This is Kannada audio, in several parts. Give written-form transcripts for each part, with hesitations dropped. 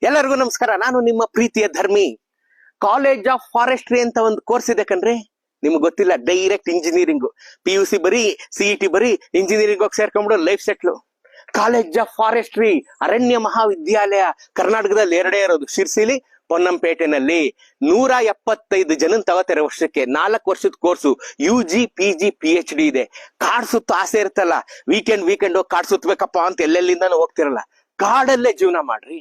ಎಲ್ಲರಿಗೂ ನಮಸ್ಕಾರ. ನಾನು ನಿಮ್ಮ ಪ್ರೀತಿಯ ಧರ್ಮಿ. ಕಾಲೇಜ್ ಆಫ್ ಫಾರೆಸ್ಟ್ರಿ ಅಂತ ಒಂದು ಕೋರ್ಸ್ ಇದೆ ಕಣ್ರಿ. ನಿಮ್ಗೆ ಗೊತ್ತಿಲ್ಲ, ಡೈರೆಕ್ಟ್ ಇಂಜಿನಿಯರಿಂಗ್. PUC ಬರೀ, CET ಬರೀ, ಇಂಜಿನಿಯರಿಂಗ್ ಹೋಗಿ ಸೇರ್ಕೊಂಡ್ಬಿಡು, life settle. College of forestry ಅರಣ್ಯ ಮಹಾವಿದ್ಯಾಲಯ ಕರ್ನಾಟಕದಲ್ಲಿ ಎರಡೇ ಇರೋದು, ಶಿರ್ಸಿಲಿ, ಪೊನ್ನಂಪೇಟೆನಲ್ಲಿ. 175 ಜನ ತಗೋತಾರೆ ವರ್ಷಕ್ಕೆ. 4 ವರ್ಷದ ಕೋರ್ಸು. UG PG PhD ಇದೆ. ಕಾಡ್ ಸುತ್ತ ಆಸೆ ಇರ್ತಲ್ಲ, ವೀಕೆಂಡ್ ಹೋಗಿ ಕಾಡ್ ಸುತ್ತಬೇಕಪ್ಪ ಅಂತ ಎಲ್ಲೆಲ್ಲಿಂದಾನು ಹೋಗ್ತಿರಲ್ಲ, ಕಾಡಲ್ಲೇ ಜೀವನ ಮಾಡ್ರಿ.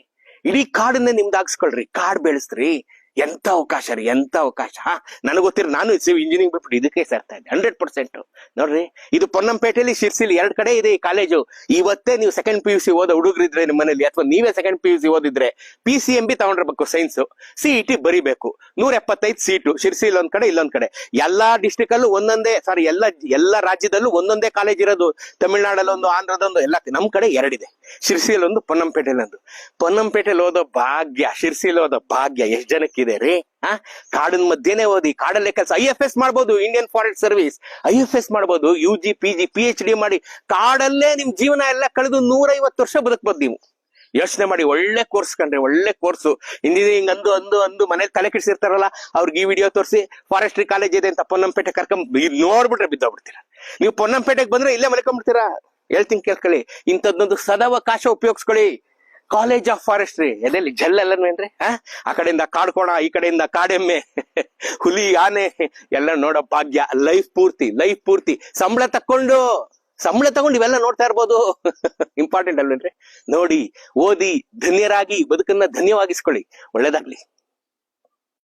ಇಡೀ ಕಾಡನ್ನೇ ನಿಮ್ದಾಗಿಸ್ಕೊಳ್ರಿ, ಕಾಡ್ ಬೆಳೆಸ್ರಿ. ಎಂತ ಅವಕಾಶ ರೀ, ಎಂತ ಅವಕಾಶ. ನನಗೆ ಗೊತ್ತಿರ, ನಾನು ಇಂಜಿನಿಯರಿಂಗ್ ಬಿಟ್ಬಿಟ್ಟು ಇದಕ್ಕೆ ಸೇರ್ತಾ ಇದ್ದೆ 100%. ನೋಡ್ರಿ, ಇದು ಪೊನ್ನಂಪೇಟೆಯಲ್ಲಿ, ಶಿರ್ಸಿಲಿ 2 ಕಡೆ ಇದೆ ಈ ಕಾಲೇಜು. ಇವತ್ತೇ ನೀವು ಸೆಕೆಂಡ್ PUC ಓದೋ ಹುಡುಗರಿದ್ರೆ ನಿಮ್ಮ ಮನೇಲಿ, ಅಥವಾ ನೀವೇ ಸೆಕೆಂಡ್ PUC ಓದಿದ್ರೆ PCMB ತಗೊಂಡಿರ್ಬೇಕು, ಸೈನ್ಸ್. CET ಬರಿಬೇಕು. 175 ಸೀಟು, ಶಿರ್ಸಿಲ್ ಒಂದ್ ಕಡೆ, ಇಲ್ಲೊಂದ್ ಕಡೆ. ಎಲ್ಲಾ ಡಿಸ್ಟ್ರಿಕ್ಟ್ ಅಲ್ಲೂ ಒಂದೊಂದೇ, ಸಾರಿ ಎಲ್ಲ ರಾಜ್ಯದಲ್ಲೂ ಒಂದೊಂದೇ ಕಾಲೇಜ್ ಇರೋದು. ತಮಿಳ್ನಾಡಲ್ಲಿ ಒಂದು, ಆಂಧ್ರದೊಂದು, ಎಲ್ಲ ನಮ್ ಕಡೆ 2 ಇದೆ. ಶಿರ್ಸಿಲ್ ಒಂದು, ಪೊನ್ನಂಪೇಟೆಲ್ ಒಂದು. ಪೊನ್ನಂಪೇಟೆಲ್ ಓದೋ ಭಾಗ್ಯ, ಶಿರ್ಸಿಲ್ ಓದೋ ಭಾಗ್ಯ ಎಷ್ಟ್ ಜನಕ್ಕಿದೆ ರೀ? ಕಾಡಿನ ಮಧ್ಯೆನೆ ಓದಿ, ಕಾಡಲ್ಲೇ ಕೆಲಸ. IFS ಮಾಡ್ಬೋದು, ಇಂಡಿಯನ್ ಫಾರೆಸ್ಟ್ ಸರ್ವಿಸ್. IFS ಮಾಡ್ಬೋದು, UG PG PhD ಮಾಡಿ ಕಾಡಲ್ಲೇ ನಿಮ್ ಜೀವನ ಎಲ್ಲ ಕಳೆದು 150 ವರ್ಷ ಬದುಕ್ಬೋದು ನೀವು. ಯೋಚನೆ ಮಾಡಿ. ಒಳ್ಳೆ ಕೋರ್ಸ್ ಕಂಡ್ರೆ, ಒಳ್ಳೆ ಕೋರ್ಸು. ಇಂಜಿನಿಯರಿಂಗ್ ಅಂದು ಮನೇಲಿ ತಲೆ ಕೆಡಿಸಿರ್ತಾರಲ್ಲ, ಅವ್ರಿಗೆ ಈ ವಿಡಿಯೋ ತೋರಿಸಿ ಫಾರೆಸ್ಟ್ರಿ ಕಾಲೇಜ್ ಇದೆ ಅಂತ ಪೊನ್ನಂಪೇಟೆ ನೋಡ್ಬಿಟ್ರೆ ಬಿದ್ದೋಗ್ಬಿಡ್ತೀರಾ. ನೀವು ಪೊನ್ನಂಪೇಟೆಗೆ ಬಂದ್ರೆ ಇಲ್ಲೇ ಮಲ್ಕೊಂಡ್ಬಿಡ್ತೀರಾ. ಹೇಳ್ತೀನಿ ಕೇಳ್ಕೊಳ್ಳಿ, ಇಂಥದ್ದೊಂದು ಸದಾವಕಾಶ ಉಪಯೋಗಿಸ್ಕೊಳ್ಳಿ. ಕಾಲೇಜ್ ಆಫ್ ಫಾರೆಸ್ಟ್ರಿ ಎದೆಲ್ಲಿ ಜಲ್ಲೆಲ್ಲನ್ವೇನ್ರಿ? ಆ ಕಡೆಯಿಂದ ಕಾಡ್ಕೋಣ, ಈ ಕಡೆಯಿಂದ ಕಾಡೆಮ್ಮೆ, ಹುಲಿ, ಆನೆ ಎಲ್ಲ ನೋಡೋ ಭಾಗ್ಯ. ಲೈಫ್ ಪೂರ್ತಿ ಸಂಬಳ ತಕೊಂಡು ಇವೆಲ್ಲ ನೋಡ್ತಾ ಇರ್ಬೋದು. ಇಂಪಾರ್ಟೆಂಟ್ ಅಲ್ವೇನ್ರಿ? ನೋಡಿ, ಓದಿ, ಧನ್ಯರಾಗಿ, ಬದುಕನ್ನ ಧನ್ಯವಾಗಿಸ್ಕೊಳ್ಳಿ. ಒಳ್ಳೇದಾಗ್ಲಿ.